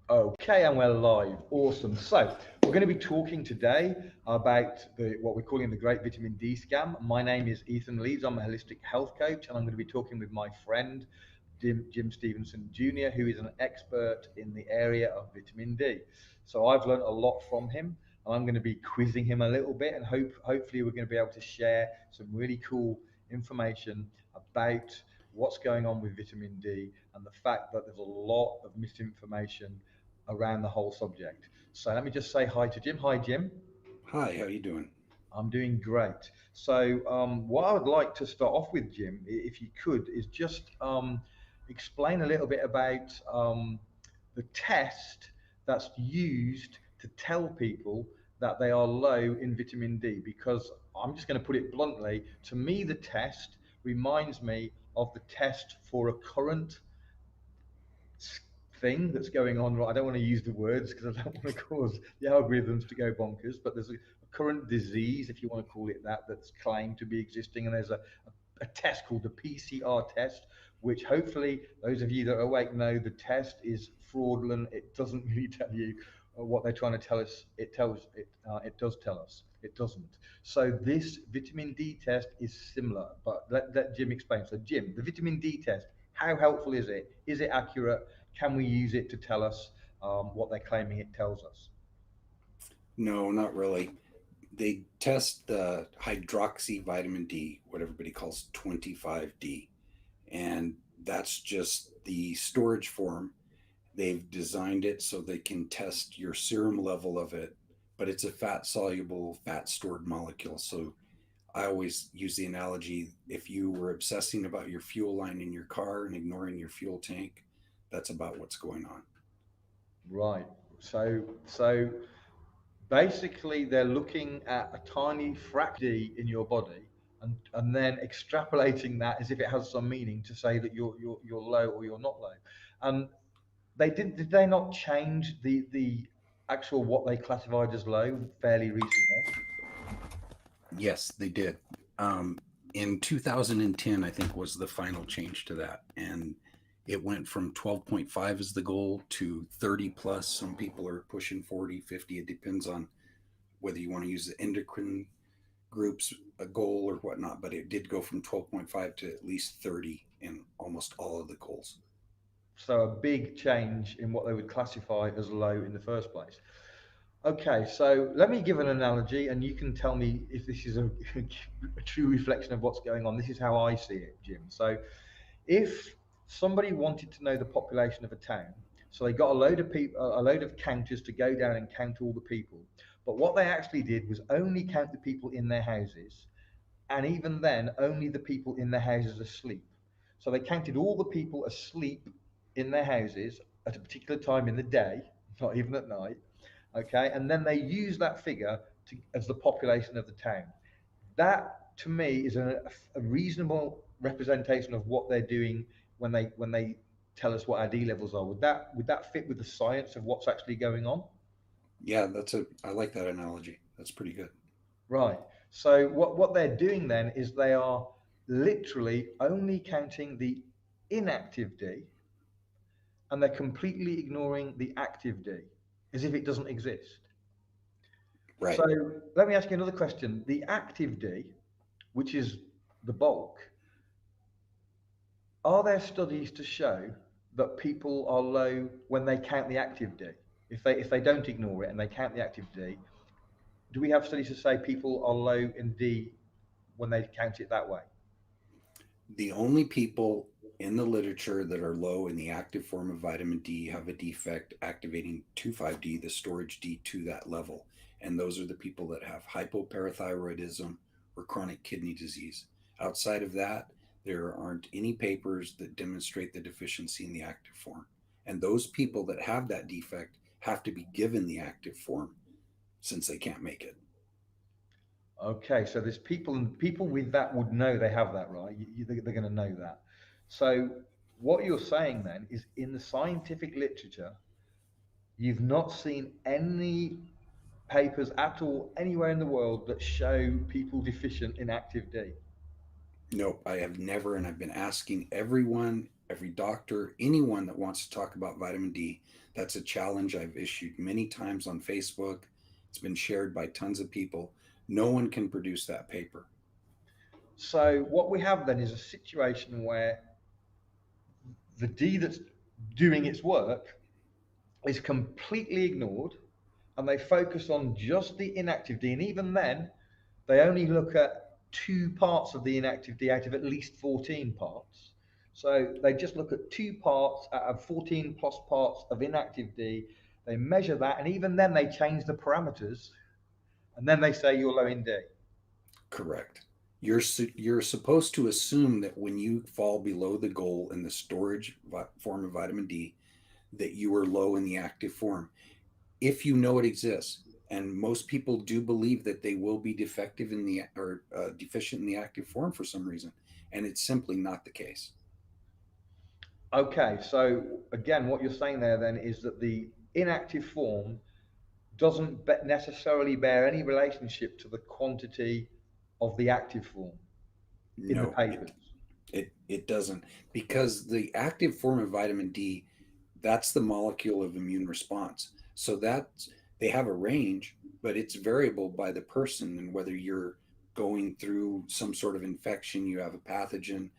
Okay, and we're live. Awesome. So we're going to be talking today about what we're calling the Great Vitamin D Scam. My name is Ethan Leeds. I'm a holistic health coach, and I'm going to be talking with my friend Jim Stevenson Jr., who is an expert in the area of vitamin D. So I've learned a lot from him, and I'm going to be quizzing him a little bit, and hopefully we're going to be able to share some really cool information about what's going on with vitamin D and the fact that there's a lot of misinformation around the whole subject. So let me just say hi to Jim. Hi, Jim. Hi, how you doing? I'm doing great. So what I would like to start off with, Jim, if you could, is just explain a little bit about the test that's used to tell people that they are low in vitamin D. Because I'm just going to put it bluntly, to me, the test reminds me of the test for a current thing that's going on. Right, I don't want to use the words because I don't want to cause the algorithms to go bonkers, but there's a current disease, if you want to call it that, that's claimed to be existing, and there's a test called the PCR test, which hopefully those of you that are awake know the test is fraudulent. It doesn't really tell you what they're trying to tell us. It does tell us it doesn't. So this vitamin D test is similar, but let Jim explain. So Jim, the vitamin D test, how helpful is it? Is it accurate? Can we use it to tell us what they're claiming it tells us? No, not really. They test the hydroxy vitamin D, what everybody calls 25D, and that's just the storage form. They've designed it so they can test your serum level of it, but it's a fat soluble, fat stored molecule. So I always use the analogy if you were obsessing about your fuel line in your car and ignoring your fuel tank, that's about what's going on. Right. So basically, they're looking at a tiny fraction D in your body, and then extrapolating that as if it has some meaning to say that you're low or you're not low. And did they not change the actual what they classified as low fairly recently? Yes, they did. In 2010, I think was the final change to that, and it went from 12.5 as the goal to 30 plus. Some people are pushing 40, 50. It depends on whether you want to use the endocrine groups a goal or whatnot, but it did go from 12.5 to at least 30 in almost all of the goals. So a big change in what they would classify as low in the first place. Okay, so let me give an analogy, and you can tell me if this is a true reflection of what's going on. This is how I see it, Jim. So if somebody wanted to know the population of a town, so they got a load of people, a load of counters to go down and count all the people. But what they actually did was only count the people in their houses, and even then, only the people in their houses asleep. So they counted all the people asleep in their houses at a particular time in the day, not even at night. Okay, and then they used that figure as the population of the town. That to me is a reasonable representation of what they're doing when they tell us what our D levels are. Would that fit with the science of what's actually going on? Yeah, I like that analogy. That's pretty good. Right. So what they're doing then is they are literally only counting the inactive D, and they're completely ignoring the active D as if it doesn't exist. So Right. let me ask you another question. The active D, which is the bulk, are there studies to show that people are low when they count the active D? If they don't ignore it and they count the active D, do we have studies to say people are low in D when they count it that way? The only people in the literature that are low in the active form of vitamin D have a defect activating 25D, the storage D, to that level. And those are the people that have hypoparathyroidism or chronic kidney disease. Outside of that, there aren't any papers that demonstrate the deficiency in the active form. And those people that have that defect have to be given the active form since they can't make it. Okay, so there's people, and people with that would know they have that, right? They're going to know that. So what you're saying then is in the scientific literature, you've not seen any papers at all anywhere in the world that show people deficient in active D. Nope, I have never, and I've been asking everyone every doctor, anyone that wants to talk about vitamin D. That's a challenge I've issued many times on Facebook. It's been shared by tons of people. No one can produce that paper. So what we have then is a situation where the D that's doing its work is completely ignored, and they focus on just the inactive D. And even then, they only look at two parts of the inactive D out of at least 14 parts. So they just look at two parts out of 14 plus parts of inactive D. They measure that, and even then, they change the parameters, and then they say you're low in D. Correct. You're supposed to assume that when you fall below the goal in the storage form of vitamin D, that you are low in the active form. If you know it exists, and most people do believe that they will be defective in the or deficient in the active form for some reason, and it's simply not the case. Okay, so again, what you're saying there then is that the inactive form doesn't necessarily bear any relationship to the quantity of the active form in the No, papers. it doesn't, because the active form of vitamin D, that's the molecule of immune response. So that they have a range, but it's variable by the person and whether you're going through some sort of infection, you have a pathogen.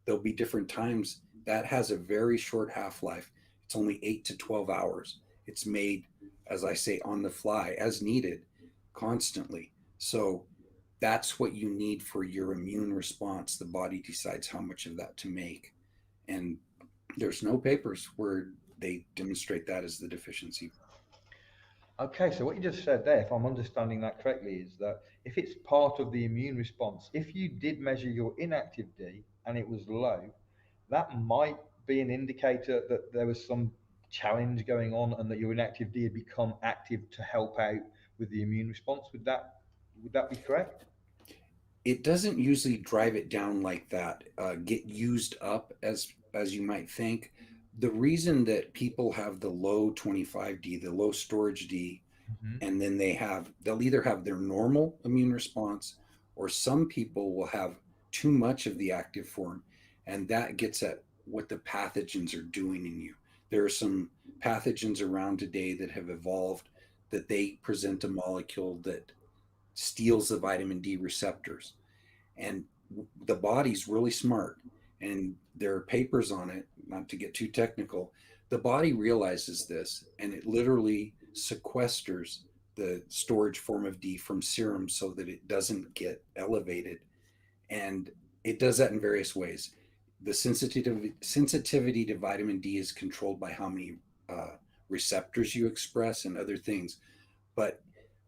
There'll be different times that has a very short half life. It's only 8 to 12 hours. It's made, as I say, on the fly as needed, constantly. So that's what you need for your immune response. The body decides how much of that to make. And there's no papers where they demonstrate that as the deficiency. Okay, so what you just said there, if I'm understanding that correctly, is that if it's part of the immune response, if you did measure your inactive D and it was low, that might be an indicator that there was some challenge going on and that your inactive D had become active to help out with the immune response. Would that be correct? It doesn't usually drive it down like that, get used up as you might think. The reason that people have the low 25D, the low storage D, Hmm. and then they'll either have their normal immune response, or some people will have too much of the active form, and that gets at what the pathogens are doing in you. There are some pathogens around today that have evolved, that they present a molecule that steals the vitamin D receptors, and the body's really smart, and there are papers on it, not to get too technical. The body realizes this, and it literally sequesters the storage form of D from serum so that it doesn't get elevated. And it does that in various ways. The sensitivity to vitamin D is controlled by how many uh, receptors you express and other things. But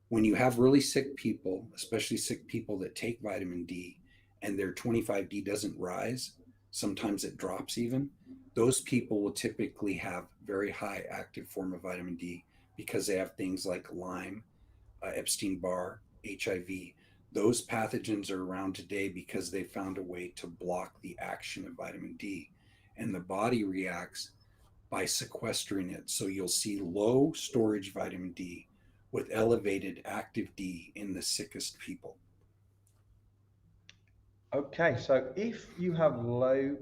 when you have really sick people, especially sick people that take vitamin D, and their 25D doesn't rise, sometimes it drops even, those people will typically have very high active form of vitamin D because they have things like Lyme, Epstein Barr, HIV. Those pathogens are around today because they found a way to block the action of vitamin D. And the body reacts by sequestering it. So you'll see low storage vitamin D with elevated active D in the sickest people. Okay, so if you have low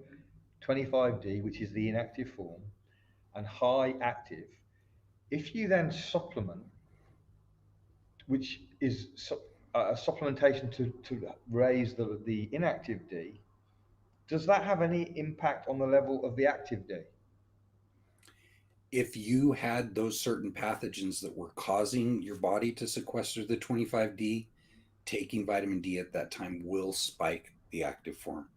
25D, which is the inactive form, and high active, if you then supplement, which is a supplementation to raise the inactive D, does that have any impact on the level of the active D? If you had those certain pathogens that were causing your body to sequester the 25D, taking vitamin D at that time will spike the active form,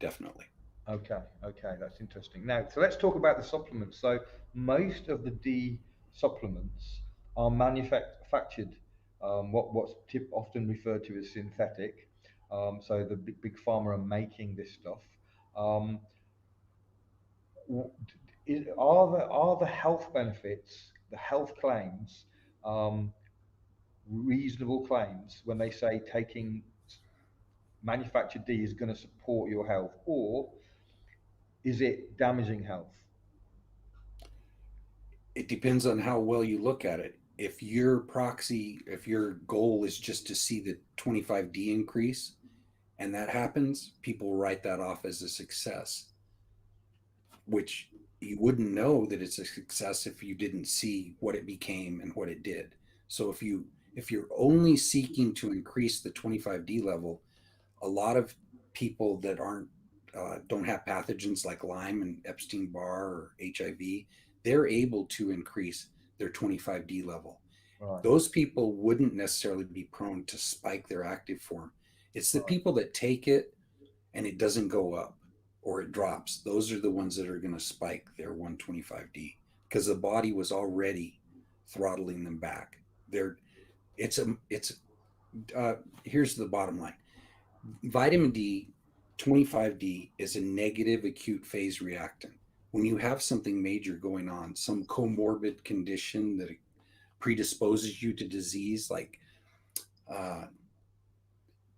definitely. Okay, okay, that's interesting. Now, so let's talk about the supplements. So most of the D supplements are manufactured, often referred to as synthetic. So the big pharma are making this stuff. Um, are the health benefits, the health claims, um, reasonable claims when they say taking manufactured D is going to support your health, or is it damaging health? It depends on how well you look at it. If your goal is just to see the 25D increase and that happens, people write that off as a success. which you wouldn't know that it's a success if you didn't see what it became and what it did. So if you're only seeking to increase the 25D level, a lot of people that aren't don't have pathogens like Lyme and Epstein Barr or HIV, they're able to increase their 25D level. Right, Those people wouldn't necessarily be prone to spike their active form. It's the right, people that take it and it doesn't go up or it drops. Those are the ones that are going to spike their 125D because the body was already throttling them back. They're it's uh, here's the bottom line. Vitamin D 25D is a negative acute phase reactant. When you have something major going on, some comorbid condition that predisposes you to disease, like uh,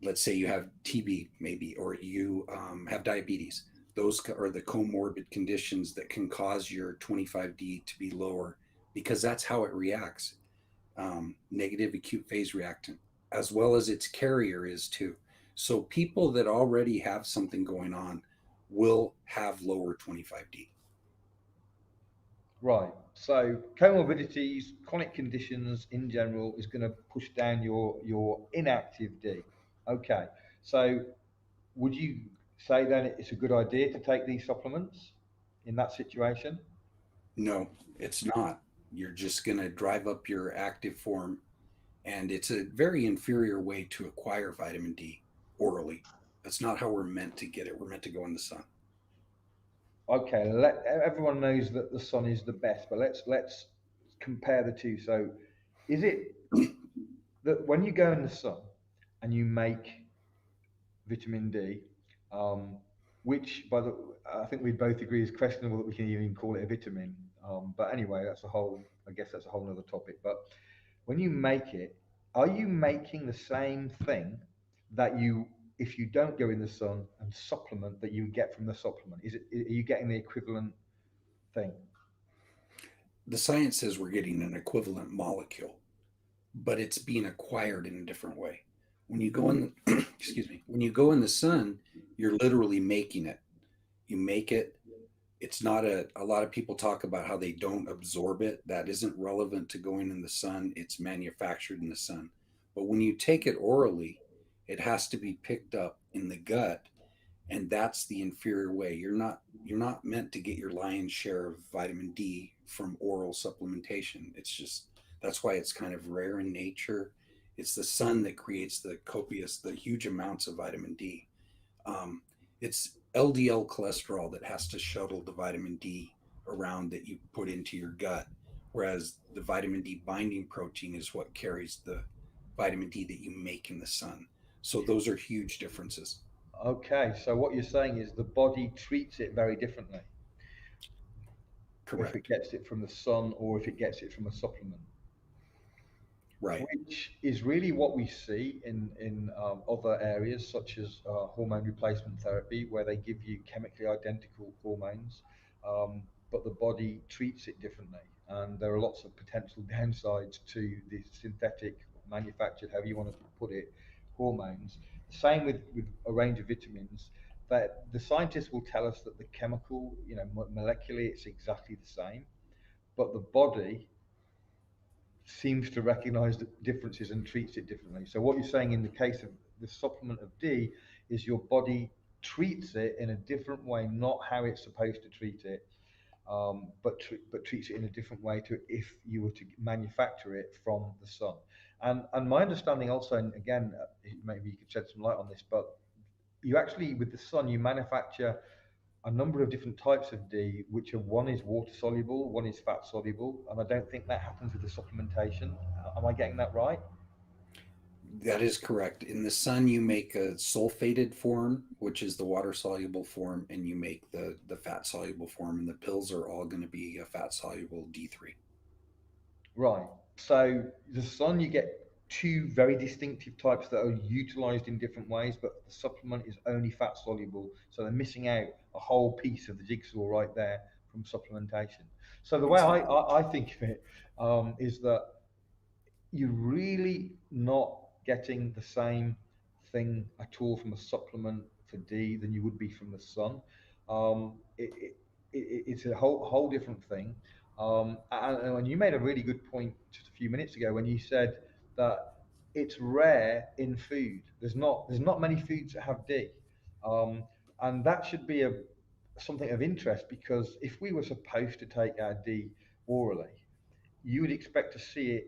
let's say you have TB, maybe, or you have diabetes. Those are the comorbid conditions that can cause your 25D to be lower because that's how it reacts. Negative acute phase reactant, as well as its carrier is too. So people that already have something going on will have lower 25D. right. So comorbidities, chronic conditions in general is going to push down your inactive D. Okay. So would you say then it's a good idea to take these supplements in that situation? No, it's not. You're just going to drive up your active form, and it's a very inferior way to acquire vitamin D orally. That's not how we're meant to get it. We're meant to go in the sun. Okay, everyone knows that the sun is the best, but let's compare the two. So, is it that when you go in the sun and you make vitamin D, um, which by the I think we both agree is questionable that we can even call it a vitamin. But anyway, that's a whole. I guess that's a whole other topic. But when you make it, are you making the same thing that you if you don't go in the sun and supplement that you get from the supplement? Are you getting the equivalent thing? The science says we're getting an equivalent molecule, but it's being acquired in a different way. When you go in the, excuse me, when you go in the sun, you're literally making it. You make it. It's not a lot of people talk about how they don't absorb it. That isn't relevant to going in the sun. It's manufactured in the sun. But when you take it orally, it has to be picked up in the gut, and that's the inferior way. You're not meant to get your lion's share of vitamin D from oral supplementation. It's just that's why it's kind of rare in nature. It's the sun that creates the huge amounts of vitamin D. It's LDL cholesterol that has to shuttle the vitamin D around that you put into your gut, whereas the vitamin D binding protein is what carries the vitamin D that you make in the sun. So those are huge differences. Okay, so what you're saying is the body treats it very differently if it Correct. gets it from the sun or if it gets it from a supplement, Right. which is really what we see in other areas such as hormone replacement therapy, where they give you chemically identical hormones, but the body treats it differently. And there are lots of potential downsides to the synthetic, manufactured, however you want to put it, hormones. Same with a range of vitamins. That the scientists will tell us that the chemical, molecularly, it's exactly the same, but the body seems to recognize the differences and treats it differently. So what you're saying in the case of the supplement of D is your body treats it in a different way, not how it's supposed to treat it, but treats it in a different way to if you were to manufacture it from the sun. And my understanding also, and again, maybe you could shed some light on this, but you actually with the sun you manufacture a number of different types of D, which are one is water soluble, one is fat soluble, and I don't think that happens with the supplementation. Am I getting that right? That is correct. In the sun, you make a sulfated form, which is the water soluble form, and you make the fat soluble form, and the pills are all going to be a fat soluble D3. Right. So the sun, you get two very distinctive types that are utilized in different ways, but the supplement is only fat soluble. So they're missing out a whole piece of the jigsaw right there from supplementation. So the way I, Exactly. I, I think of it is that you're really not getting the same thing at all from a supplement for D than you would be from the sun. It it's a whole different thing. And you made a really good point just a few minutes ago when you said that it's rare in food. There's not many foods that have D, um, and that should be a something of interest because if we were supposed to take our D orally, you would expect to see it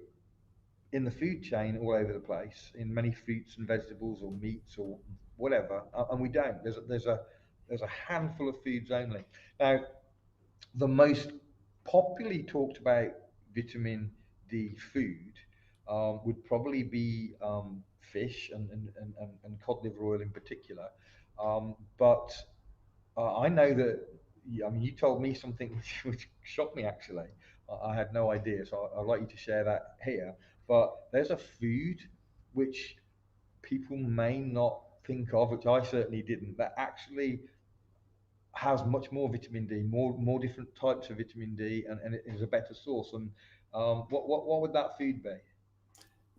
in the food chain all over the place in many fruits and vegetables or meats or whatever, and we don't. There's a handful of foods only. Now, the most popularly talked about vitamin D food would probably be fish and cod liver oil in particular. But I know that, I mean, you told me something which shocked me actually. I had no idea, so I'd like you to share that here. But there's a food which people may not think of, which I certainly didn't, that actually has much more vitamin D, more different types of vitamin D, and it is a better source. And what would that food be?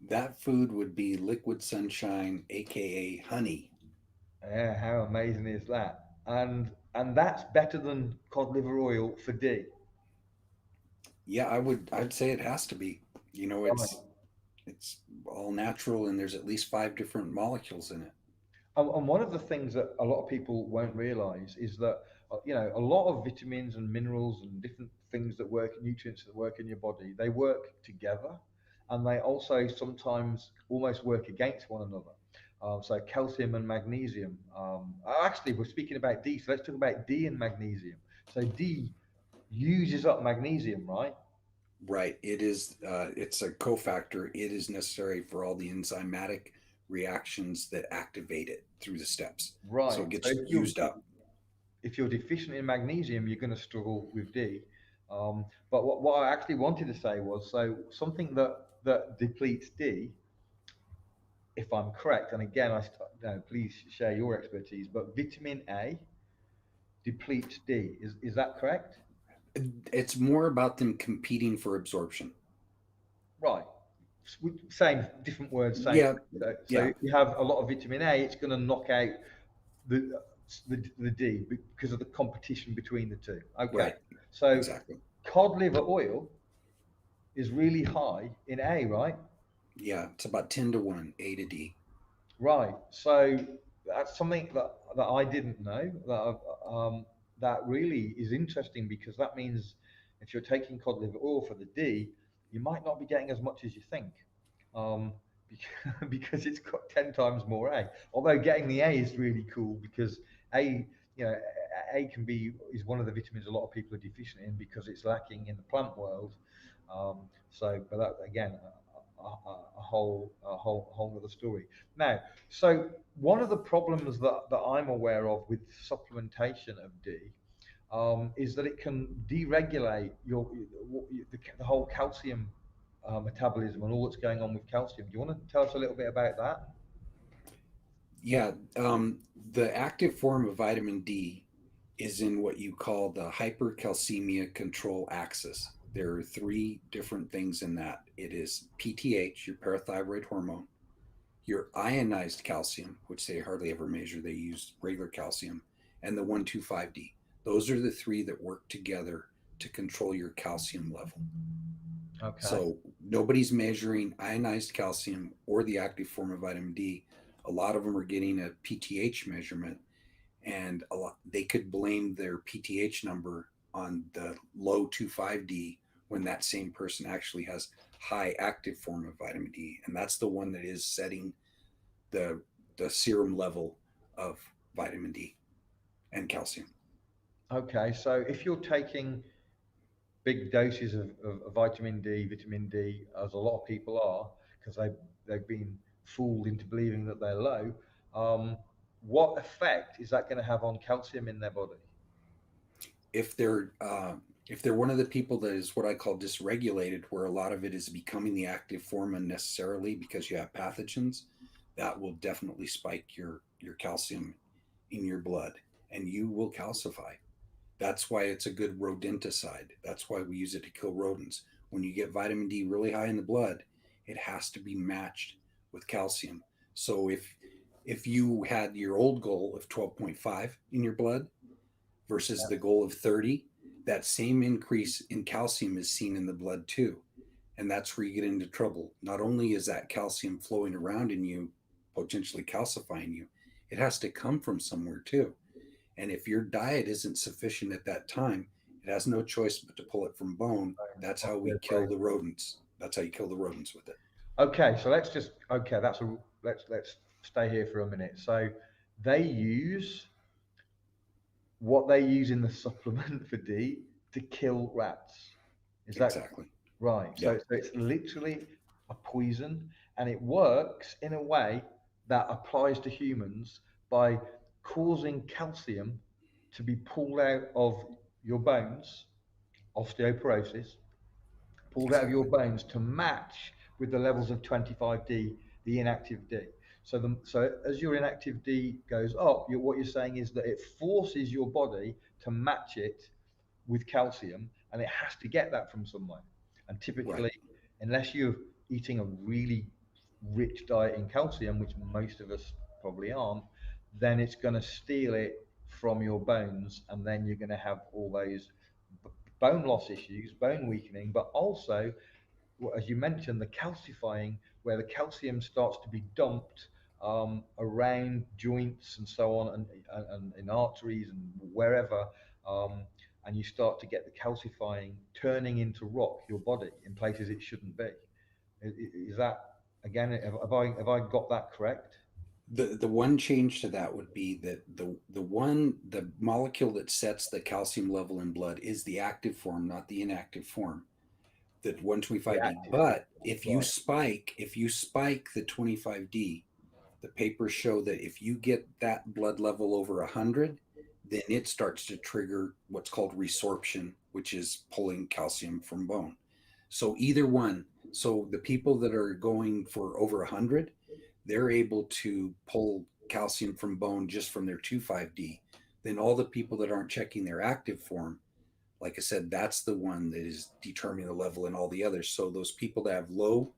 That food would be liquid sunshine, aka honey. Yeah, how amazing is that? And that's better than cod liver oil for D. Yeah, I'd say it has to be. You know, Right. it's all natural and there's at least five different molecules in it. And one of the things that a lot of people won't realize is that, a lot of vitamins and minerals and different things that work, nutrients that work in your body, they work together, and they also sometimes almost work against one another. So calcium and magnesium. Actually, we're speaking about D, so let's talk about D and magnesium. So D uses up magnesium, right? Right. It's a cofactor. It is necessary for all the enzymatic reactions that activate it through the steps. So Right. it So gets used up. if you're deficient in magnesium, you're going to struggle with D. But what I actually wanted to say was, so something that depletes D, if I'm correct, and again, no, please share your expertise, but vitamin A depletes D. Is that correct? It's more about them competing for absorption. Right. Same, different words, same. Yeah, So yeah, if you have a lot of vitamin A, it's going to knock out the, the D because of the competition between the two. Okay. right. So Exactly. cod liver oil is really high in A, right? Yeah, it's about 10 to 1, A to D. Right. So that's something that I didn't know that really is interesting because that means if you're taking cod liver oil for the D, you might not be getting as much as you think, um, because it's got 10 times more A. Although getting the A is really cool because A, you know, A is one of the vitamins a lot of people are deficient in because it's lacking in the plant world. But that again, a whole other story. Now, so one of the problems that I'm aware of with supplementation of D is that it can deregulate the whole calcium metabolism and all that's going on with calcium. Do you want to tell us a little bit about that? Yeah, the active form of vitamin D is in what you call the hypercalcemia control axis. There are three different things in that. It is PTH, your parathyroid hormone, your ionized calcium, which they hardly ever measure, they use regular calcium, and the 125D. Those are the three that work together to control your calcium level. Okay. So nobody's measuring ionized calcium or the active form of vitamin D. A lot of them are getting a PTH measurement, and they could blame their PTH number on the low 25D when that same person actually has high active form of vitamin D, and that's the one that is setting the the serum level of vitamin D and calcium. Okay. So if you're taking big doses of vitamin D, as a lot of people are, because they've been fooled into believing that they're low. Um, what effect is that going to have on calcium in their body? If they're if they're one of the people that is what I call dysregulated, where a lot of it is becoming the active form unnecessarily because you have pathogens, that will definitely spike your calcium in your blood, and you will calcify. That's why it's a good rodenticide. That's why we use it to kill rodents. When you get vitamin D really high in the blood, it has to be matched with calcium. So if you had your old goal of 12.5 in your blood versus the goal of 30, that same increase in calcium is seen in the blood too. And that's where you get into trouble. Not only is that calcium flowing around in you, potentially calcifying you, it has to come from somewhere too. And if your diet isn't sufficient at that time, it has no choice but to pull it from bone. That's how we kill the rodents. That's how you kill the rodents with it. Okay, so let's just okay. Let's stay here for a minute. So they use what they use in the supplement for D to kill rats. Is that Exactly. right? Yeah. So it's literally a poison, and it works in a way that applies to humans by causing calcium to be pulled out of your bones, osteoporosis, pulled out of your Exactly. bones to match with the levels of 25D, the inactive D. So as your inactive D goes up, what you're saying is that it forces your body to match it with calcium, and it has to get that from somewhere. And Right. typically, unless you're eating a really rich diet in calcium, which most of us probably aren't, then it's going to steal it from your bones, and then you're going to have all those bone loss issues, bone weakening, but also, as you mentioned, the calcifying, where the calcium starts to be dumped around joints and so on, and in arteries and wherever, um, and you start to get the calcifying turning into rock your body in places it shouldn't be. Is that again? Have I got that correct? The one change to that would be that the molecule that sets the calcium level in blood is the active form, not the inactive form. That The 125D. active, But right? if you spike the 25D, the papers show that if you get that blood level over 100, then it starts to trigger what's called resorption, which is pulling calcium from bone. So either one. So the people that are going for over 100, they're able to pull calcium from bone just from their 25D. Then all the people that aren't checking their active form, like I said, that's the one that is determining the level in all the others. So those people that have low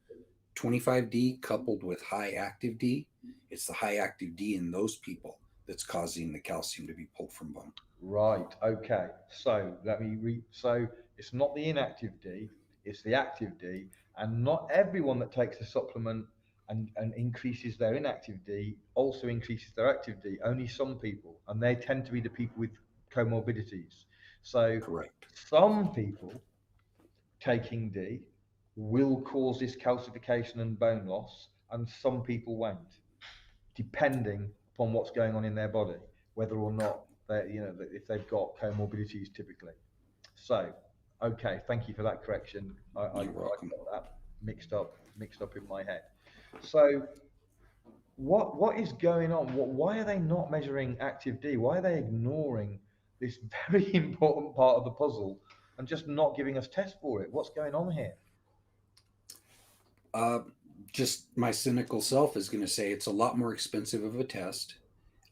25D coupled with high active D, it's the high active D in those people that's causing the calcium to be pulled from bone. Right. Okay. So let me read. So it's not the inactive D, it's the active D, and not everyone that takes the supplement and increases their inactive D also increases their active D. Only some people, and they tend to be the people with comorbidities. So Correct. some people taking D will cause this calcification and bone loss, and some people won't, depending upon what's going on in their body, whether or not they, if they've got comorbidities typically. So, okay, thank you for that correction. I You're welcome. got that mixed up in my head. So, what is going on? Why are they not measuring active D? Why are they ignoring this very important part of the puzzle and just not giving us tests for it? What's going on here? Uh, just my cynical self is going to say it's a lot more expensive of a test.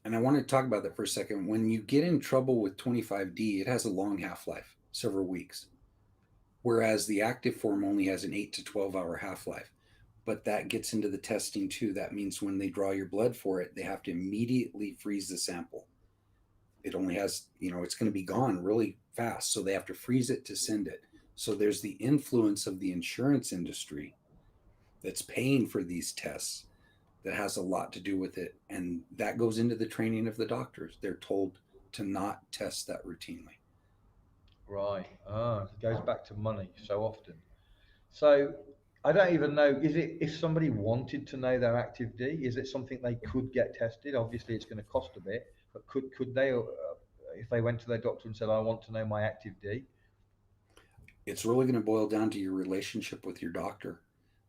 And I want to talk about that for a second. When you get in trouble with 25D, it has a long half life, several weeks, whereas the active form only has an 8 to 12-hour half life. But that gets into the testing too. That means when they draw your blood for it, they have to immediately freeze the sample. It only has, it's going to be gone really fast. So they have to freeze it to send it. So there's the influence of the insurance industry that's paying for these tests that has a lot to do with it. And that goes into the training of the doctors. They're told to not test that routinely. Right. It goes back to money so often. So I don't even know. Is it if somebody wanted to know their active D? Is it something they could get tested? Obviously, it's going to cost a bit, but could they, if they went to their doctor and said, "I want to know my active D"? It's really going to boil down to your relationship with your doctor.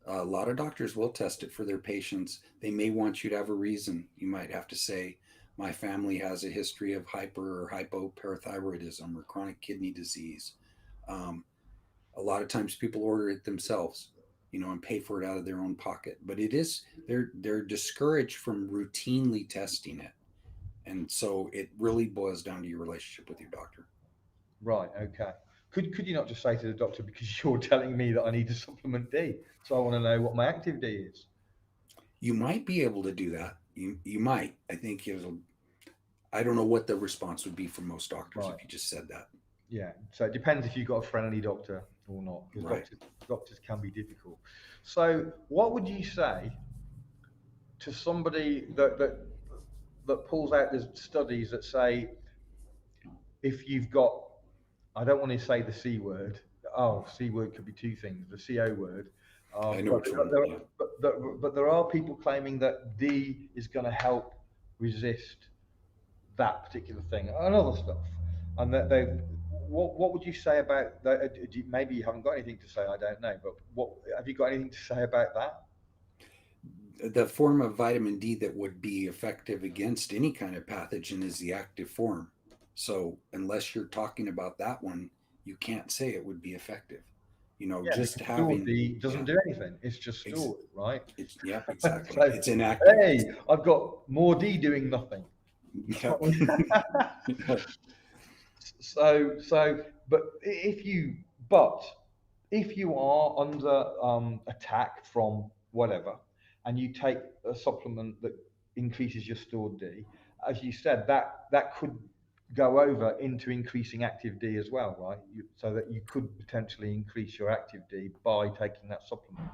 A lot of doctors will test it for their patients. They may want you to have a reason. You might have to say, my family has a history of hyper or hypoparathyroidism or chronic kidney disease. Um, a lot of times people order it themselves, and pay for it out of their own pocket. But they're discouraged from routinely testing it. And so it really boils down to your relationship with your doctor. Right. Okay. Could you not just say to the doctor, because you're telling me that I need to supplement D, so I want to know what my active D is? You might be able to do that. You might. I think it'll. I don't know what the response would be from most doctors Right. if you just said that. Yeah, so it depends if you've got a friendly doctor or not, because Right. doctors can be difficult. So, what would you say to somebody that pulls out the studies that say if you've got, I don't want to say the C word. Oh, C word could be two things. The CO word, I know but which one. Yeah. but there are people claiming that D is going to help resist that particular thing and other stuff. And that they, what would you say about that? Maybe you haven't got anything to say. I don't know, but what have you got anything to say about that? The form of vitamin D that would be effective against any kind of pathogen is the active form. So unless you're talking about that one, you can't say it would be effective. You know, Yeah, just because stored having, D doesn't yeah, do anything. It's just ex- stored, right? it's, yep, exactly. So, It's inactive. hey, I've got more D doing nothing. That's Yep. what we. But if you, but if you are under attack from whatever, and you take a supplement that increases your stored D, as you said, that could go over into increasing active D as well, right? So that you could potentially increase your active D by taking that supplement.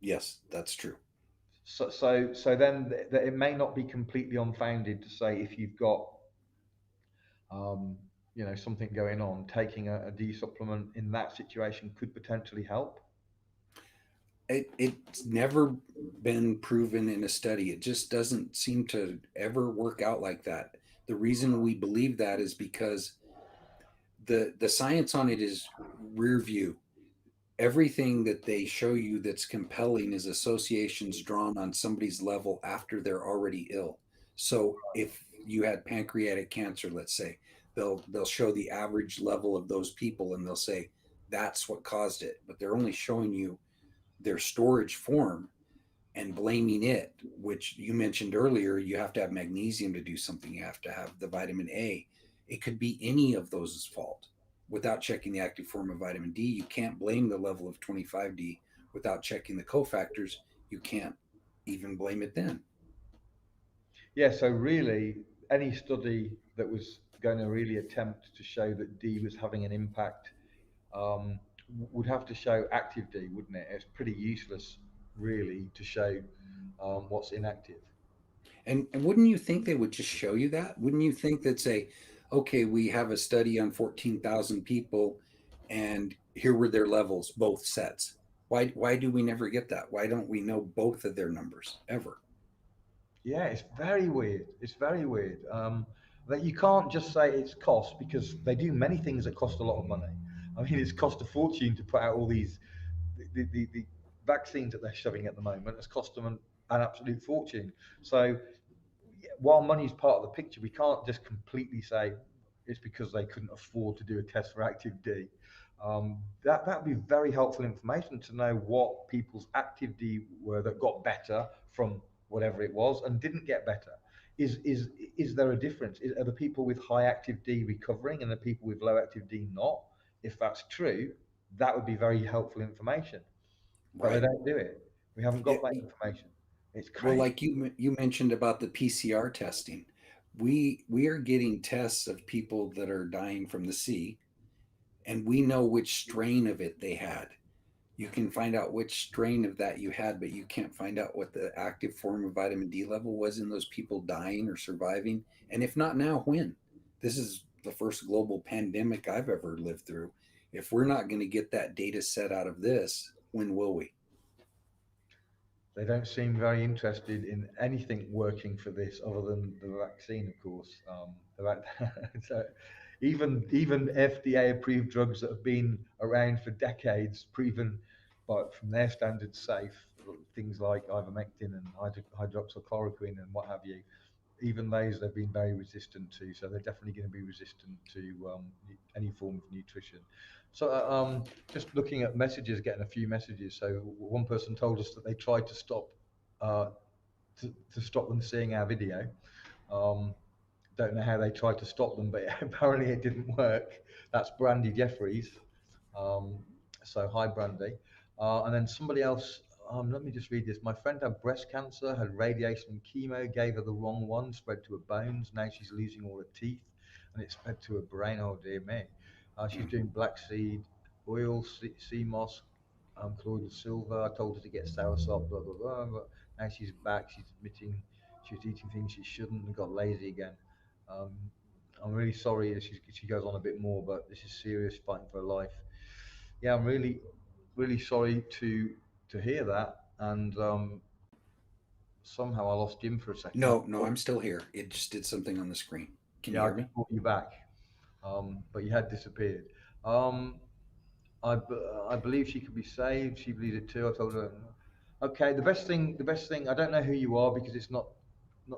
Yes, that's true. So then it may not be completely unfounded to say if you've got um, something going on, taking a D supplement in that situation could potentially help. It's never been proven in a study. It just doesn't seem to ever work out like that. The reason we believe that is because the science on it is rear view. Everything that they show you that's compelling is associations drawn on somebody's level after they're already ill. So if you had pancreatic cancer, let's say, they'll show the average level of those people and they'll say that's what caused it, but they're only showing you their storage form and blaming it, which you mentioned earlier. You have to have magnesium to do something, you have to have the vitamin A. It could be any of those fault without checking the active form of vitamin D. You can't blame the level of 25D without checking the cofactors. You can't even blame it then. Yeah, so really, any study that was going to really attempt to show that D was having an impact would have to show active D, wouldn't it? It's pretty useless, really, to show what's inactive. And wouldn't you think they would just show you that? Wouldn't you think that say, okay, we have a study on 14,000 people and here were their levels, both sets. Why do we never get that? Why don't we know both of their numbers ever? Yeah, it's very weird. It's very weird. That you can't just say it's cost because they do many things that cost a lot of money. I mean, it's cost a fortune to put out all these the vaccines that they're shoving at the moment. It's cost them an absolute fortune. So yeah, while money's part of the picture, we can't just completely say it's because they couldn't afford to do a test for active D. That would be very helpful information to know what people's active D were that got better from whatever it was and didn't get better. Is there a difference? Are the people with high active D recovering and the people with low active D not? If that's true, that would be very helpful information. But they Right. don't do it. We haven't got that It, information. It's well, crazy. like you mentioned about the PCR testing, we are getting tests of people that are dying from the sea, and we know which strain of it they had. You can find out which strain of that you had, but you can't find out what the active form of vitamin D level was in those people dying or surviving. And if not now, when? This is the first global pandemic I've ever lived through. If we're not going to get that data set out of this, when will we? They don't seem very interested in anything working for this other than the vaccine, of course. So even FDA approved drugs that have been around for decades, proven but from their standards safe, things like ivermectin and hydroxychloroquine and what have you, even those they've been very resistant to. So they're definitely going to be resistant to any form of nutrition. So just looking at messages, getting a few messages. So one person told us that they tried to stop uh, to stop them seeing our video. Um, don't know how they tried to stop them, but apparently it didn't work. That's Brandy Jeffries. Um, so hi, Brandy. And then somebody else. Let me just read this. My friend had breast cancer, had radiation and chemo, gave her the wrong one, spread to her bones. Now she's losing all her teeth, and it spread to her brain. Oh dear me. She's doing black seed oil, sea moss, colloidal silver. I told her to get soursop, blah blah blah. But now she's back. She's admitting she was eating things she shouldn't and got lazy again. Um, I'm really sorry if she goes on a bit more, but this is serious, fighting for her life. Yeah, I'm really sorry to hear that. And somehow I lost Jim for a second. No, no, I'm still here. It just did something on the screen. Can you Yeah, I hear just me? brought you back, but you had disappeared. Um, I believe she could be saved. She believes it too. I told her. Okay, the best thing. I don't know who you are because it's not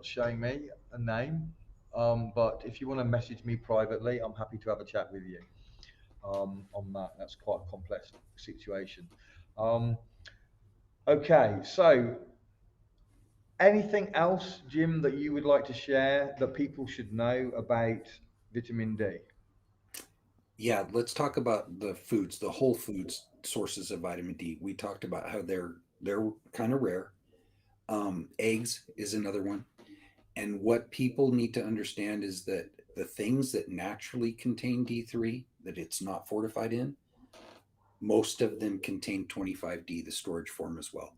showing me a name. But if you want to message me privately, I'm happy to have a chat with you on that. That's quite a complex situation. Um, okay, so anything else, Jim, that you would like to share that people should know about vitamin D? Yeah, let's talk about the foods, the whole foods sources of vitamin D. We talked about how they're kind of rare. Eggs is another one. And what people need to understand is that the things that naturally contain D3 that it's not fortified in, most of them contain 25D, the storage form as well.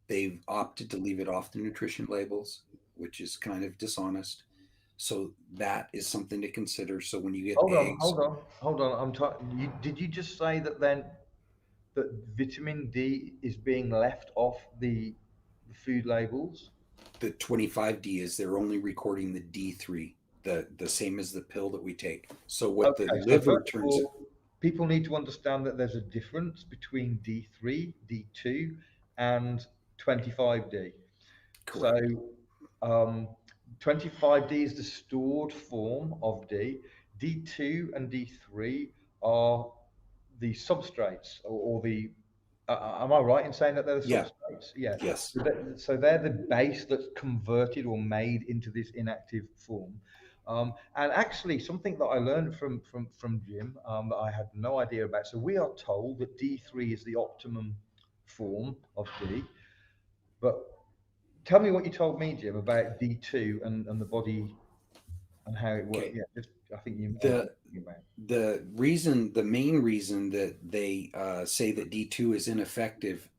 They've opted to leave it off the nutrition labels, which is kind of dishonest. So that is something to consider. So when you get Hold on, eggs, hold on, hold on. I'm talking. Did you just say that then that vitamin D is being left off the food labels? the 25D is they're only recording the D3, the same as the pill that we take. So what the Okay, so liver first of turns all, people need to understand that there's a difference between D3, D2, and 25D. So, correct. um, 25D is the stored form of D. D2 and D3 are the substrates, or the. Am I right in saying that they're the Yeah. substrates? Yeah. Yes. So they're the base that's converted or made into this inactive form. And actually, something that I learned from Jim that I had no idea about. So we are told that D3 is the optimum form of D, but tell me what you told me, Jim, about D2 and the body and how it works. Okay. Yeah, just I think you know what The I'm talking about. the main reason that they say that D2 is ineffective,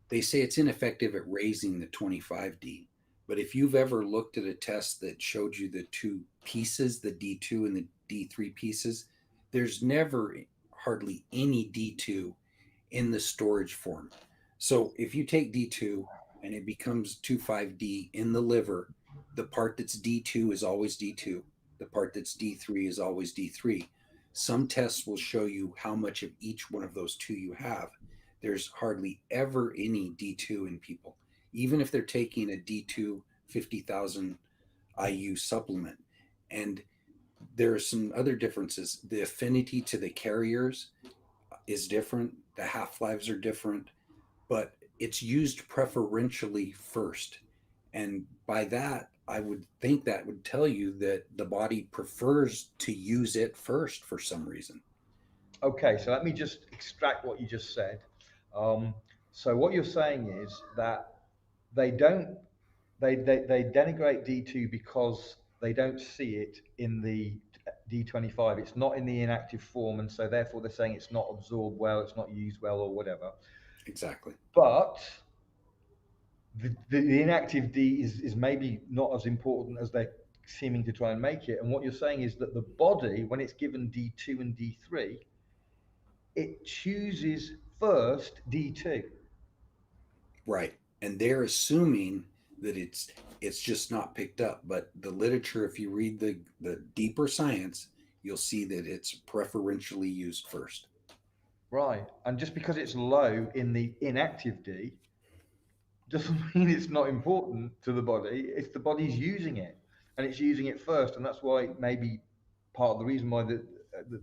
they say it's ineffective at raising the 25D. But if you've ever looked at a test that showed you the two pieces, the D2 and the D3 pieces, there's never hardly any D2 in the storage form. So if you take D2 and it becomes 25D in the liver, the part that's D2 is always D2. The part that's D3 is always D3. Some tests will show you how much of each one of those two you have. There's hardly ever any D2 in people, even if they're taking a D2 50,000 IU supplement. And there are some other differences. The affinity to the carriers is different, the half lives are different, but it's used preferentially first. And by that, I would think that would tell you that the body prefers to use it first for some reason. Okay, so let me just extract what you just said. Um, so what you're saying is that they don't they denigrate D2 because they don't see it in the D25. It's not in the inactive form, and so therefore they're saying it's not absorbed well, it's not used well, or whatever. Exactly. But the inactive D is maybe not as important as they're seeming to try and make it. And what you're saying is that the body, when it's given D2 and D3, it chooses first D2. Right. And they're assuming that it's just not picked up. But the literature, if you read the deeper science, you'll see that it's preferentially used first. Right. And just because it's low in the inactive D doesn't mean it's not important to the body. It's the body's using it, and it's using it first, and that's why maybe part of the reason why the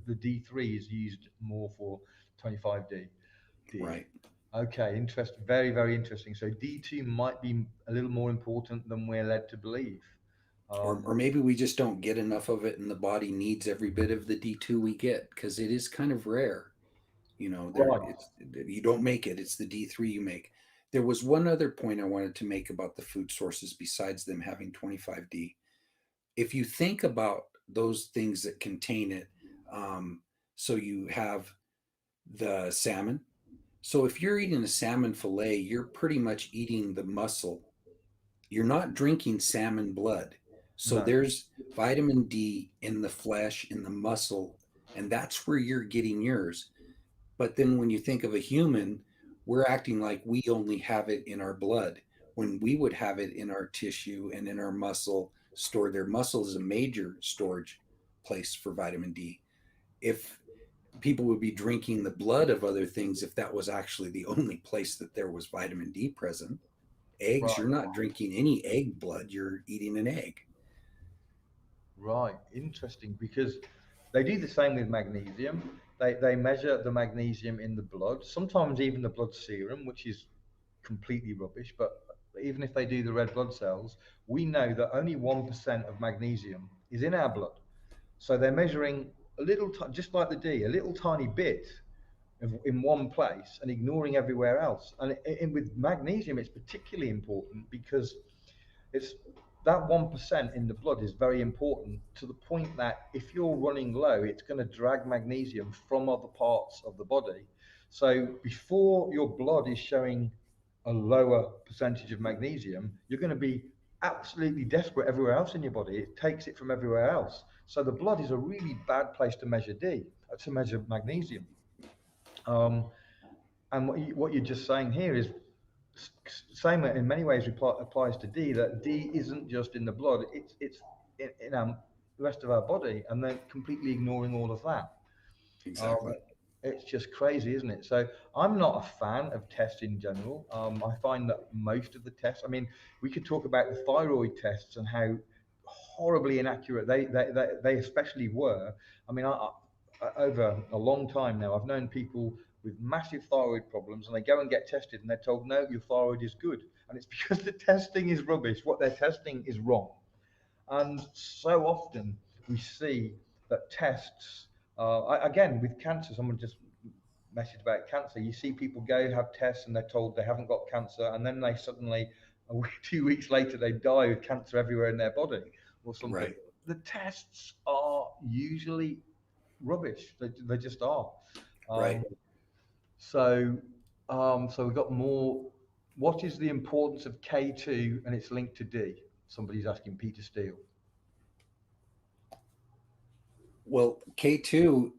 D3 is used more for 25D. D. Right. Okay, interesting. Very, very interesting. So D2 might be a little more important than we're led to believe. Um, Or maybe we just don't get enough of it and the body needs every bit of the D2 we get because it is kind of rare. You know, there right. it's you don't make it, it's the D3 you make. There was one other point I wanted to make about the food sources besides them having 25D. If you think about those things that contain it, um, So you have the salmon. So if you're eating a salmon fillet, you're pretty much eating the muscle. You're not drinking salmon blood. So No. there's vitamin D in the flesh, in the muscle, and that's where you're getting yours. But then when you think of a human, we're acting like we only have it in our blood when we would have it in our tissue and in our muscle stored there. Muscle is a major storage place for vitamin D. If people would be drinking the blood of other things, if that was actually the only place that there was vitamin D present, eggs, you're Right. not drinking any egg blood, you're eating an egg. Right, interesting, because they do the same with magnesium. They measure the magnesium in the blood, sometimes even the blood serum, which is completely rubbish. But even if they do the red blood cells, we know that only 1% of magnesium is in our blood. So they're measuring a little, just like the D, a little tiny bit in one place and ignoring everywhere else. And with magnesium, it's particularly important because it's that 1% in the blood is very important, to the point that if you're running low, it's going to drag magnesium from other parts of the body. So before your blood is showing a lower percentage of magnesium, you're going to be absolutely desperate everywhere else in your body. It takes it from everywhere else. So the blood is a really bad place to measure to measure magnesium. Um, and what you're just saying here is same in many ways applies to D. That D isn't just in the blood; it's in our, the rest of our body, and they're completely ignoring all of that. Um, Exactly. it's just crazy, isn't it? So I'm not a fan of tests in general. I find that most of the tests. I mean, we could talk about the thyroid tests and how horribly inaccurate they especially were. I mean, over a long time now, I've known people with massive thyroid problems, and they go and get tested, and they're told, no, your thyroid is good, and it's because the testing is rubbish. What they're testing is wrong. And so often we see that tests, again, with cancer, someone just messaged about cancer. You see people go have tests and they're told they haven't got cancer, and then they suddenly, 2 weeks later, they die with cancer everywhere in their body or something. Right. The tests are usually rubbish. They just are. Right. Um, so, so we've got more. What is the importance of K2 and its link to D? Somebody's asking Peter Steele. Well, K2,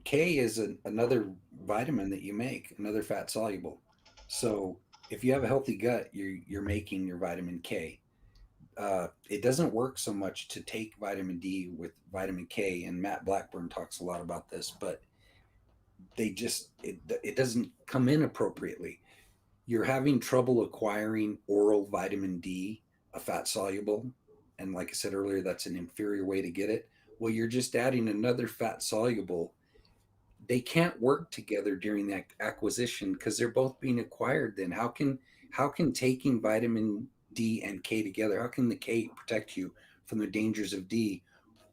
K is another vitamin that you make, another fat soluble. So if you have a healthy gut, you're making your vitamin K. It doesn't work so much to take vitamin D with vitamin K, and Matt Blackburn talks a lot about this, but it doesn't come in appropriately. You're having trouble acquiring oral vitamin D, a fat soluble, and like I said earlier, that's an inferior way to get it. Well, you're just adding another fat soluble. They can't work together during that acquisition because they're both being acquired. Then how can taking vitamin D and K together, how can the K protect you from the dangers of D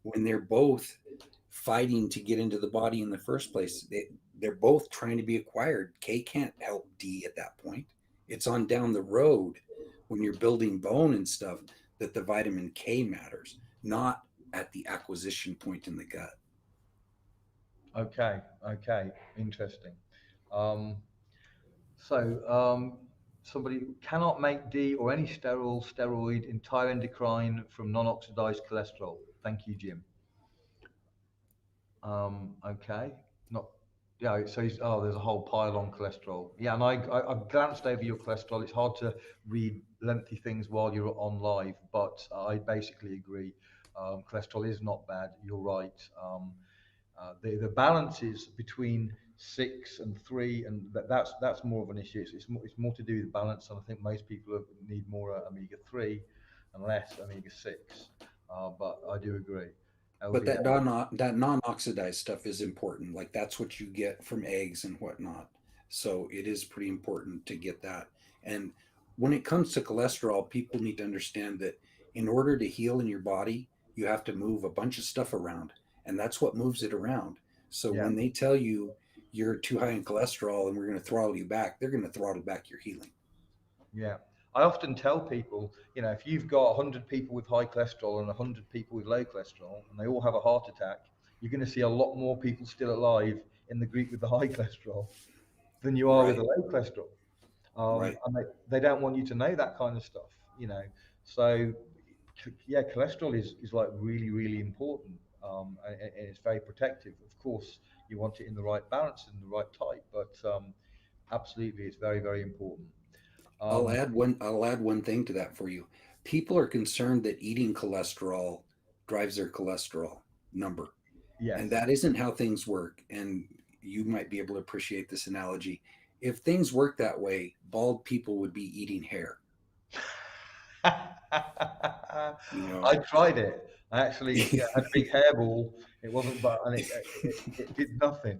when they're both fighting to get into the body in the first place? They're both trying to be acquired. K can't help D at that point. It's on down the road when you're building bone and stuff that the vitamin K matters, not at the acquisition point in the gut. Okay, okay, interesting. Um, so somebody cannot make D or any steroid entire endocrine from non-oxidized cholesterol. Thank you, Jim. Okay, not yeah. So there's a whole pile on cholesterol. Yeah, and I've glanced over your cholesterol. It's hard to read lengthy things while you're on live, but I basically agree. Cholesterol is not bad. You're right. The balance is between 6 and 3, and that's more of an issue. It's more to do with balance, and I think most people need more omega 3 and less omega 6. But I do agree. But LDL. that non-oxidized stuff is important. Like that's what you get from eggs and whatnot. So it is pretty important to get that. And when it comes to cholesterol, people need to understand that in order to heal in your body, you have to move a bunch of stuff around, and that's what moves it around. So Yeah, when they tell you you're too high in cholesterol and we're going to throttle you back, they're going to throttle back your healing. yeah. I often tell people, if you've got 100 people with high cholesterol and 100 people with low cholesterol, and they all have a heart attack, you're going to see a lot more people still alive in the group with the high cholesterol than you are with the Right. low cholesterol. Right. And they don't want you to know that kind of stuff, you know. So, yeah, cholesterol is like really, really important. And it's very protective. Of course, you want it in the right balance and the right type, but absolutely, it's very, very important. Um, I'll add one thing to that for you. People are concerned that eating cholesterol drives their cholesterol number. And yes. that isn't how things work. And you might be able to appreciate this analogy. If things work that way, bald people would be eating hair. You know, I tried it. I actually, yeah, had a big hairball. It wasn't, but and it did nothing.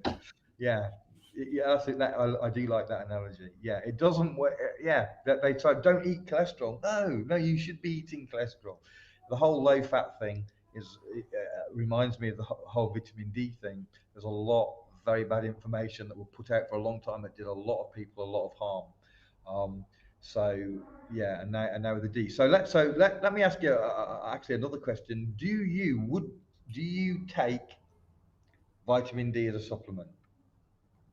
Yeah, yeah. I think that I do like that analogy. Yeah, it doesn't work. Yeah, that they try. Don't eat cholesterol. No, no, you should be eating cholesterol. The whole low fat thing is reminds me of the whole vitamin D thing. There's a lot of very bad information that were put out for a long time that did a lot of people a lot of harm. Um, so yeah, and now with the D. So let me ask you actually another question. Do you take vitamin D as a supplement?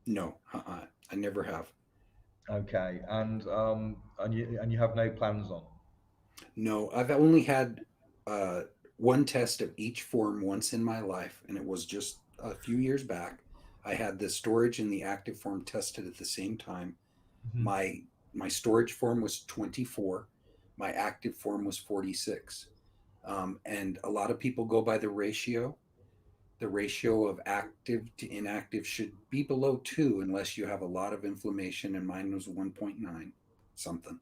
no, I never have. Okay, and you have no plans on. No, I've only had uh, one test of each form once in my life, and it was just a few years back. I had the storage and the active form tested at the same time. Mhm. My my storage form was 24, my active form was 46. And a lot of people go by the ratio. The ratio of active to inactive should be below 2 unless you have a lot of inflammation, and mine was 1.9 something.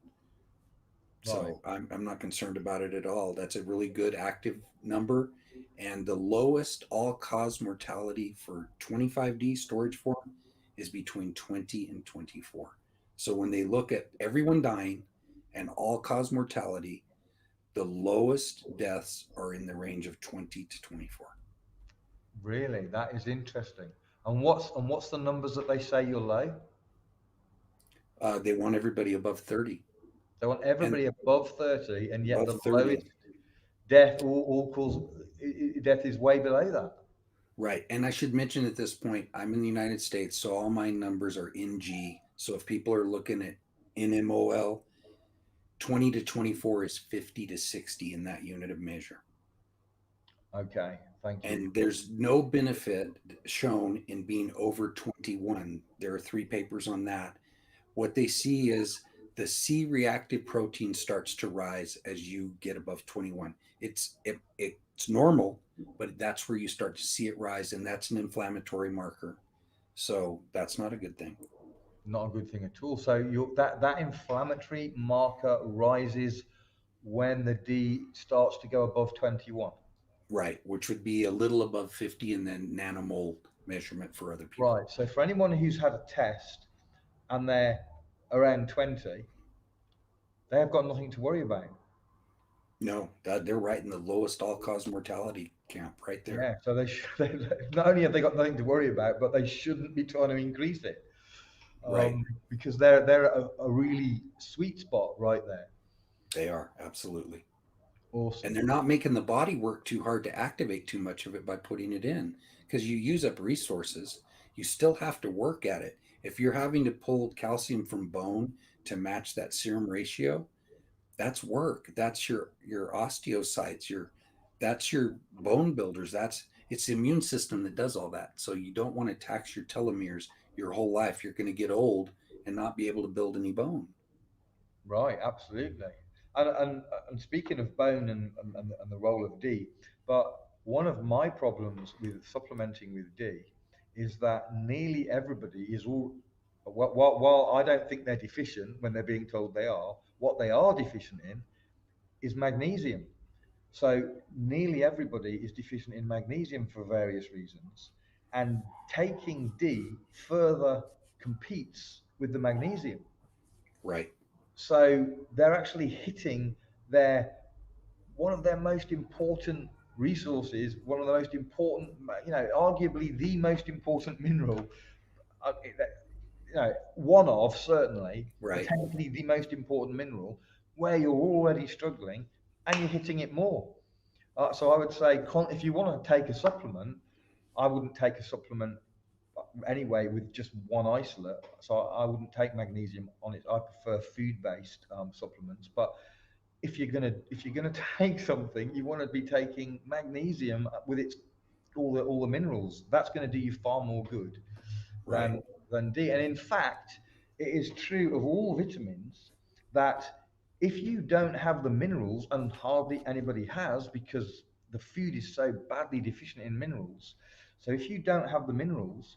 Right. So I'm not concerned about it at all. That's a really good active number. And the lowest all cause mortality for 25D storage form is between 20 and 24. So when they look at everyone dying and all cause mortality, the lowest deaths are in the range of 20 to 24. Really, that is interesting. And what's the numbers that they say you're low? They want everybody above 30 They want and everybody above 30, and yet above the 30. lowest death all cause death is way below that. Right. And I should mention at this point, I'm in the United States, so all my numbers are in G. So if people are looking at NMOL, 20 to 24 is 50 to 60 in that unit of measure. Okay, thank you. And there's no benefit shown in being over 21. There are 3 papers on that. What they see is the C reactive protein starts to rise as you get above 21. It's normal, but that's where you start to see it rise, and that's an inflammatory marker. So that's not a good thing. Not a good thing at all. So that inflammatory marker rises when the D starts to go above 21. Right, which would be a little above 50 and then nanomole measurement for other people. Right. So for anyone who's had a test and they're around 20, they have got nothing to worry about. No, they're right in the lowest all cause mortality camp right there. Yeah. So they not only have they got nothing to worry about, but they shouldn't be trying to increase it, Right. because they're a really sweet spot right there. They are, absolutely. And Awesome. they're not making the body work too hard to activate too much of it by putting it in because you use up resources. You still have to work at it. If you're having to pull calcium from bone to match that serum ratio, that's work. That's your osteocytes, your that's your bone builders. That's it's the immune system that does all that. So you don't want to tax your telomeres your whole life. You're going to get old and not be able to build any bone. Right, absolutely. And speaking of bone and the role of D, but one of my problems with supplementing with D is that nearly everybody is all, while I don't think they're deficient when they're being told they are, what they are deficient in is magnesium. So nearly everybody is deficient in magnesium for various reasons, and taking D further competes with the magnesium. Right. So they're actually hitting their one of their most important resources, one of the most important, arguably the most important mineral, uh, one of certainly, Right. potentially the most important mineral, where you're already struggling and you're hitting it more. So I would say, if you want to take a supplement, I wouldn't take a supplement anyway with just one isolate. So I wouldn't take magnesium on it. I prefer food-based supplements. But if you're gonna take something, you want to be taking magnesium with its all the minerals. That's going to do you far more good Right. than D. And in fact, it is true of all vitamins that if you don't have the minerals, and hardly anybody has because the food is so badly deficient in minerals, so if you don't have the minerals,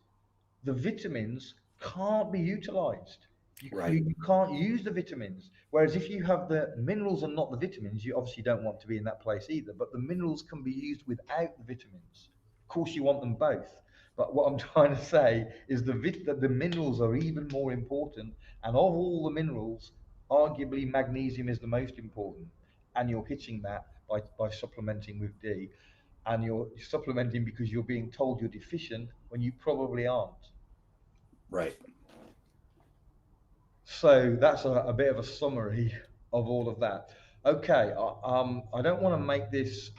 the vitamins can't be utilized. Right. You can't use the vitamins. Whereas if you have the minerals and not the vitamins, you obviously don't want to be in that place either. But the minerals can be used without the vitamins. Of course, you want them both. But what I'm trying to say is that the minerals are even more important. And of all the minerals, arguably magnesium is the most important. And you're hitting that by supplementing with D. And you're supplementing because you're being told you're deficient when you probably aren't. Right. So that's a bit of a summary of all of that. Okay, I don't want to make this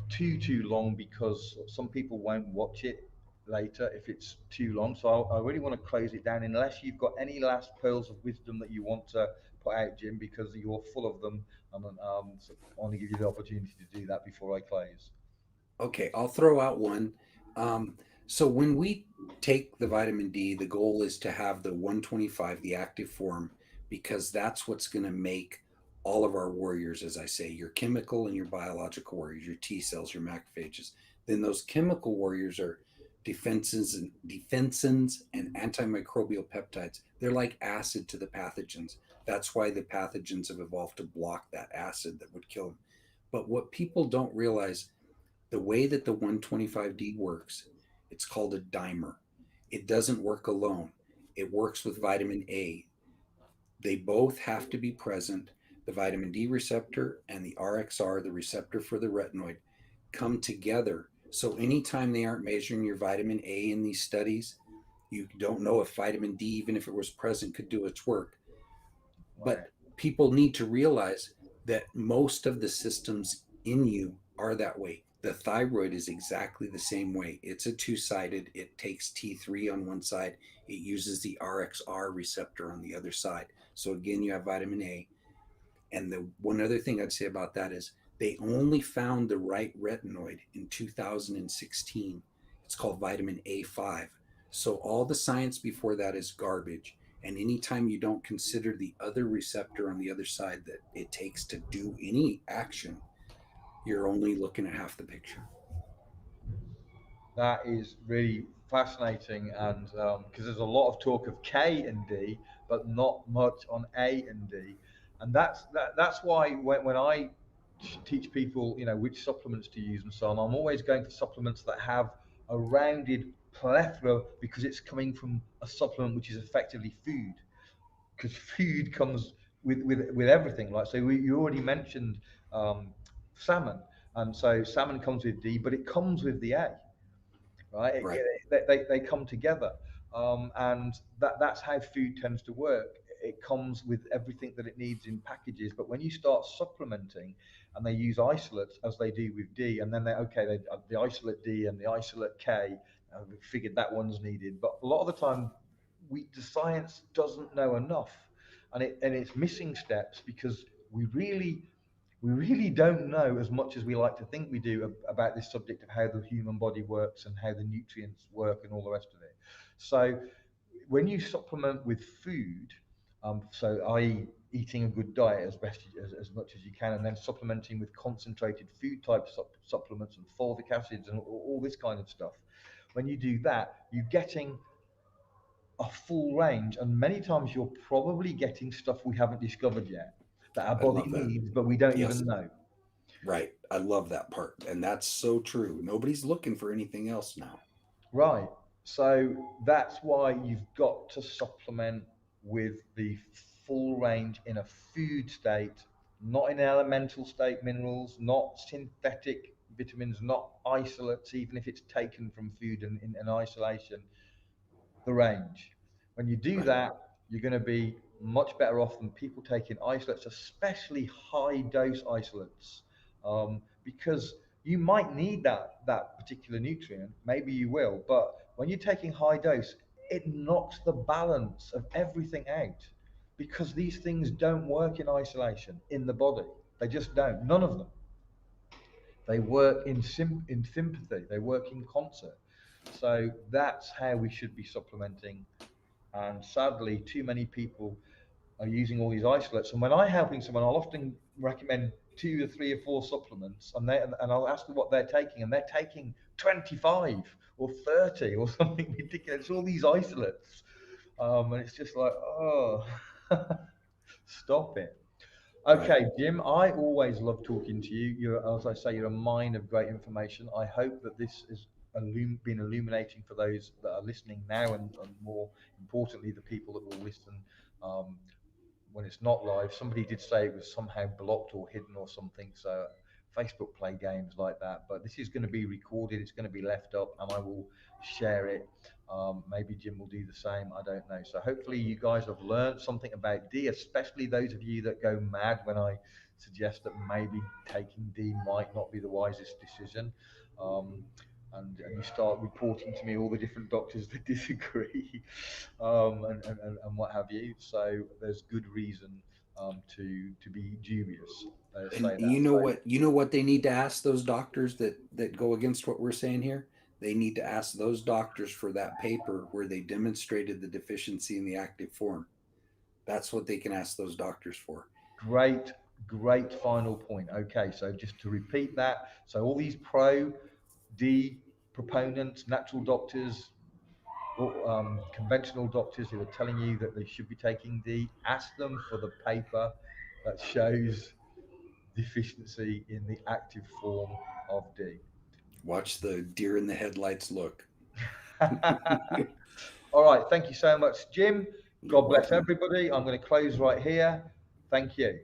too long because some people won't watch it later if it's too long. So I really want to close it down unless you've got any last pearls of wisdom that you want to put out, Jim, because you're full of them. And so I want to give you the opportunity to do that before I close. Okay, I'll throw out one. Um, so when we take the vitamin D, the goal is to have the 125, the active form, because that's what's going to make all of our warriors, as I say, your chemical and your biological warriors, your T cells, your macrophages. Then those chemical warriors are defensins and antimicrobial peptides. They're like acid to the pathogens. That's why the pathogens have evolved to block that acid that would kill them. But what people don't realize, the way that the 125D works, it's called a dimer. It doesn't work alone. It works with vitamin A. They both have to be present. The vitamin D receptor and the RXR, the receptor for the retinoid, come together. So anytime they aren't measuring your vitamin A in these studies, you don't know if vitamin D, even if it was present, could do its work. Right. But people need to realize that most of the systems in you are that way. The thyroid is exactly the same way. It's a two-sided. It takes T3 on one side. It uses the RXR receptor on the other side. So again, you have vitamin A. And the one other thing I'd say about that is they only found the right retinoid in 2016. It's called vitamin A5. So all the science before that is garbage. And anytime you don't consider the other receptor on the other side that it takes to do any action, you're only looking at half the picture. That is really fascinating, and because there's a lot of talk of K and D, but not much on A and D, and that's why when I teach people, which supplements to use and so on, I'm always going for supplements that have a rounded plethora because it's coming from a supplement which is effectively food, because food comes with everything. Like so, you already mentioned salmon, and so salmon comes with D, but it comes with the A, right? Right. They come together, and that's how food tends to work. It comes with everything that it needs in packages, but when you start supplementing, and they use isolates as they do with D, and then they the isolate D and the isolate K, we figured that one's needed, but a lot of the time, the science doesn't know enough, and it's missing steps because we really we really don't know as much as we like to think we do about this subject of how the human body works and how the nutrients work and all the rest of it. So when you supplement with food, so i.e. eating a good diet as much as you can, and then supplementing with concentrated food type supplements and fulvic acids and all this kind of stuff, when you do that, you're getting a full range, and many times you're probably getting stuff we haven't discovered yet that our I body love that. needs, but we don't Yes. even know. Right. I love that part. And that's so true. Nobody's looking for anything else now. Right. So that's why you've got to supplement with the full range in a food state, not in elemental state minerals, not synthetic vitamins, not isolates, even if it's taken from food and in isolation, the range. When you do Right. that, you're going to be much better off than people taking isolates, especially high dose isolates, because You might need that particular nutrient, maybe you will, but when you're taking high dose, it knocks the balance of everything out because these things don't work in isolation in the body. They just don't. None of them. They work in sympathy. They work in concert. So that's how we should be supplementing. And sadly, too many people are using all these isolates. And when I'm helping someone, I'll often recommend two or three or four supplements, and I'll ask them what they're taking, and they're taking 25 or 30 or something ridiculous. It's all these isolates, and it's just like, oh, stop it. Right. Okay, Jim, I always love talking to you. You're, as I say, you're a mine of great information. I hope that this has been illuminating for those that are listening now, and more importantly, the people that will listen um, when it's not live. Somebody did say it was somehow blocked or hidden or something. So Facebook play games like that. But this is going to be recorded. It's going to be left up, and I will share it. Maybe Jim will do the same. I don't know. So hopefully you guys have learned something about D, especially those of you that go mad when I suggest that maybe taking D might not be the wisest decision. Um, and you start reporting to me all the different doctors that disagree, and what have you. So there's good reason to be dubious. Let's And say that. So you know what they need to ask those doctors that go against what we're saying here? They need to ask those doctors for that paper where they demonstrated the deficiency in the active form. That's what they can ask those doctors for. great, great final point. Okay, so just to repeat that, so all these pro D proponents, natural doctors, or, conventional doctors who are telling you that they should be taking D, ask them for the paper that shows deficiency in the active form of D. Watch the deer in the headlights look. All right, thank you so much, Jim. You're God bless welcome. everybody. I'm going to close right here. Thank you.